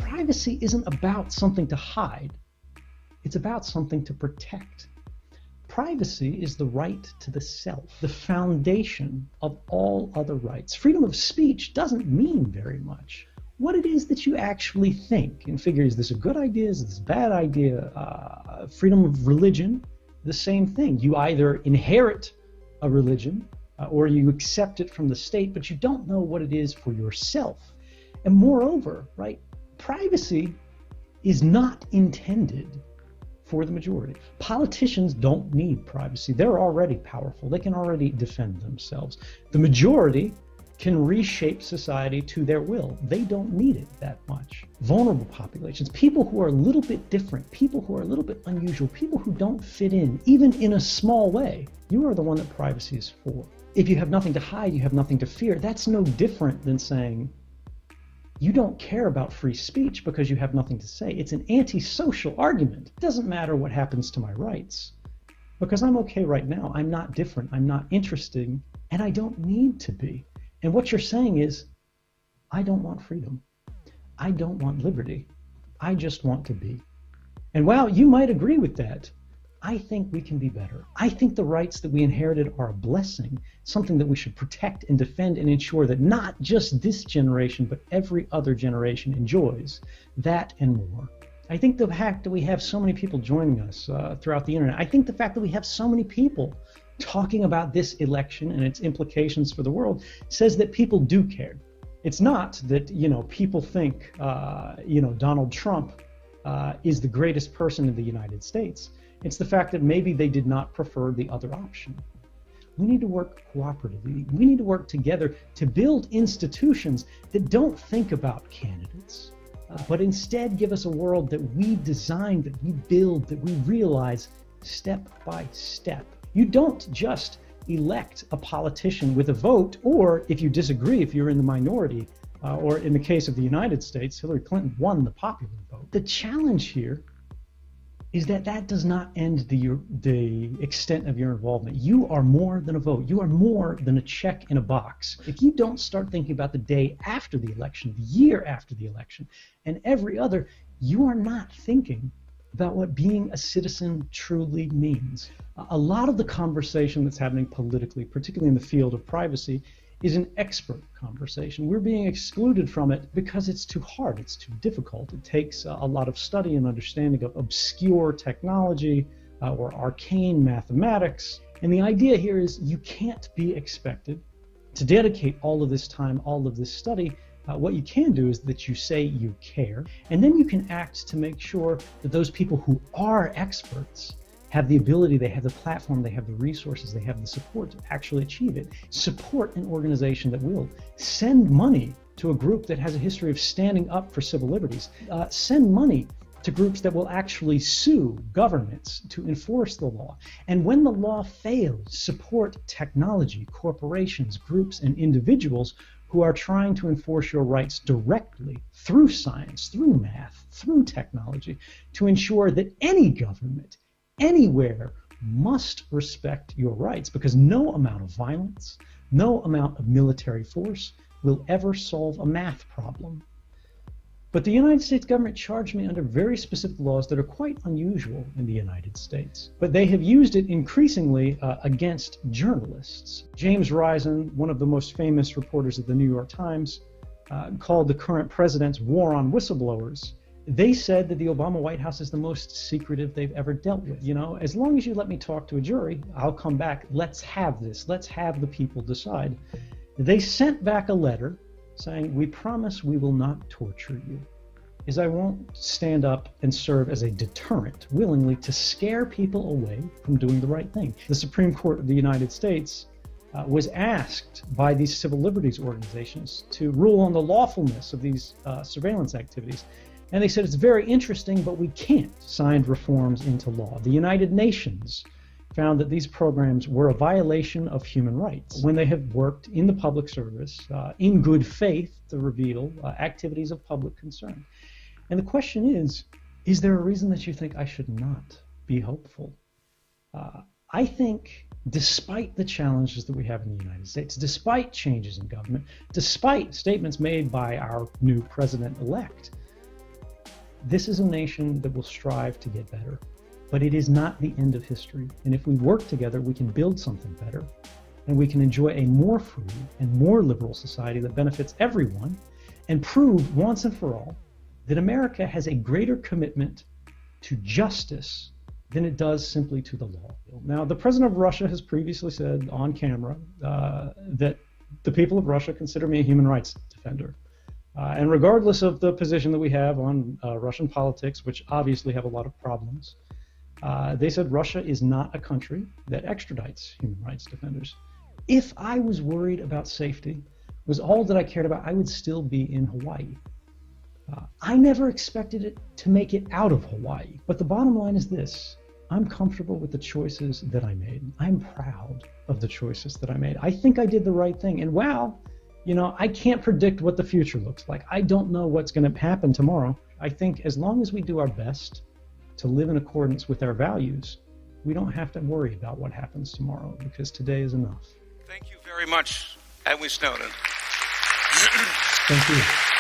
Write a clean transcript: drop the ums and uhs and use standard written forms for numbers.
privacy isn't about something to hide. It's about something to protect. Privacy is the right to the self, the foundation of all other rights. Freedom of speech doesn't mean very much. What it is that you actually think and figure, is this a good idea, is this a bad idea? Freedom of religion, the same thing. You either inherit a religion or you accept it from the state, but you don't know what it is for yourself. And moreover, right, privacy is not intended for the majority. Politicians don't need privacy. They're already powerful. They can already defend themselves. The majority can reshape society to their will. They don't need it that much. Vulnerable populations, people who are a little bit different, people who are a little bit unusual, people who don't fit in, even in a small way, you are the one that privacy is for. If you have nothing to hide, you have nothing to fear. That's no different than saying you don't care about free speech because you have nothing to say. It's an antisocial argument. It doesn't matter what happens to my rights because I'm okay right now. I'm not different. I'm not interesting, and I don't need to be. And what you're saying is, I don't want freedom. I don't want liberty. I just want to be. And while you might agree with that, I think we can be better. I think the rights that we inherited are a blessing, something that we should protect and defend and ensure that not just this generation, but every other generation enjoys that and more. I think the fact that we have so many people joining us throughout the internet, I think the fact that we have so many people talking about this election and its implications for the world says that people do care. It's not that, people think, Donald Trump is the greatest person in the United States. It's the fact that maybe they did not prefer the other option. We need to work cooperatively. We need to work together to build institutions that don't think about candidates, but instead give us a world that we design, that we build, that we realize step by step. You don't just elect a politician with a vote, or if you disagree, if you're in the minority, or in the case of the United States, Hillary Clinton won the popular vote. The challenge here is that does not end the extent of your involvement. You are more than a vote. You are more than a check in a box. If you don't start thinking about the day after the election, the year after the election, and every other, you are not thinking about what being a citizen truly means. A lot of the conversation that's happening politically, particularly in the field of privacy, is an expert conversation. We're being excluded from it because it's too hard, it's too difficult. It takes a lot of study and understanding of obscure technology or arcane mathematics. And the idea here is you can't be expected to dedicate all of this time, all of this study. What you can do is that you say you care, and then you can act to make sure that those people who are experts have the ability, they have the platform, they have the resources, they have the support to actually achieve it. Support an organization that will. Send money to a group that has a history of standing up for civil liberties. Send money to groups that will actually sue governments to enforce the law. And when the law fails, support technology, corporations, groups, and individuals who are trying to enforce your rights directly through science, through math, through technology, to ensure that any government, anywhere, must respect your rights, because no amount of violence, no amount of military force will ever solve a math problem. But the United States government charged me under very specific laws that are quite unusual in the United States. But they have used it increasingly against journalists. James Risen, one of the most famous reporters at the New York Times, called the current president's war on whistleblowers. They said that the Obama White House is the most secretive they've ever dealt with. As long as you let me talk to a jury, I'll come back. Let's have this. Let's have the people decide. They sent back a letter saying, we promise we will not torture you, as I won't stand up and serve as a deterrent willingly to scare people away from doing the right thing. The Supreme Court of the United States was asked by these civil liberties organizations to rule on the lawfulness of these surveillance activities. And they said, it's very interesting, but we can't sign reforms into law. The United Nations found that these programs were a violation of human rights when they have worked in the public service in good faith to reveal activities of public concern. And the question is there a reason that you think I should not be hopeful? I think despite the challenges that we have in the United States, despite changes in government, despite statements made by our new president-elect, This is a nation that will strive to get better, but it is not the end of history. And if we work together, we can build something better, and we can enjoy a more free and more liberal society that benefits everyone, and prove once and for all that America has a greater commitment to justice than it does simply to the law. Now, the president of Russia has previously said on camera that the people of Russia consider me a human rights defender. And regardless of the position that we have on Russian politics, which obviously have a lot of problems, they said Russia is not a country that extradites human rights defenders. If I was worried about safety, was all that I cared about, I would still be in Hawaii. I never expected it to make it out of Hawaii. But the bottom line is this: I'm comfortable with the choices that I made. I'm proud of the choices that I made. I think I did the right thing. And wow, you know, I can't predict what the future looks like. I don't know what's going to happen tomorrow. I think as long as we do our best to live in accordance with our values, we don't have to worry about what happens tomorrow, because today is enough. Thank you very much, Edwin Snowden. Thank you.